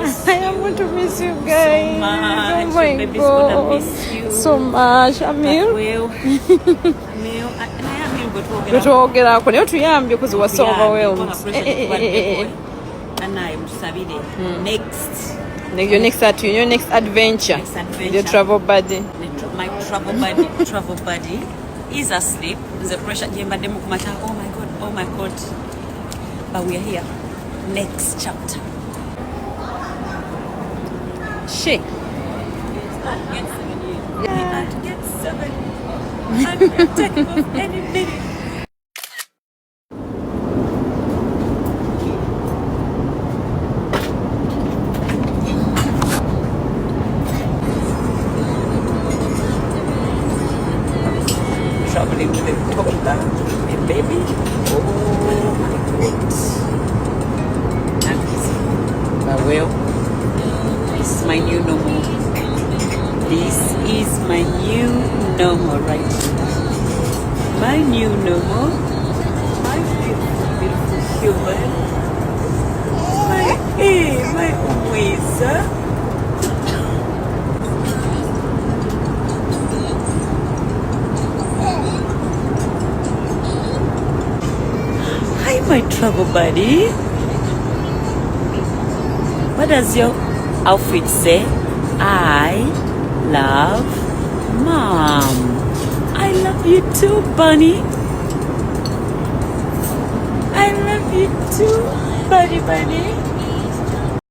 miss I you. am going to miss you guys. So much. Oh my Your baby's gonna god. miss you. So much. Amir. Well, Twetwogerako naye tuyambye because was so overwhelmed. Your next adventure. The travel buddy. My travel buddy is asleep. The pressure. Oh my god. But we are here. Next chapter. She. Get 7. And we're taking off any minute. Traveling with a toddler, a baby. Oh my god. And but well, this is my new normal. This is my new normal right now. My new normal. My beautiful human. My Umweza. Hi, my travel buddy. What does your outfit say? I love Mom. I love you too, Bunny. I love you too, Bunny.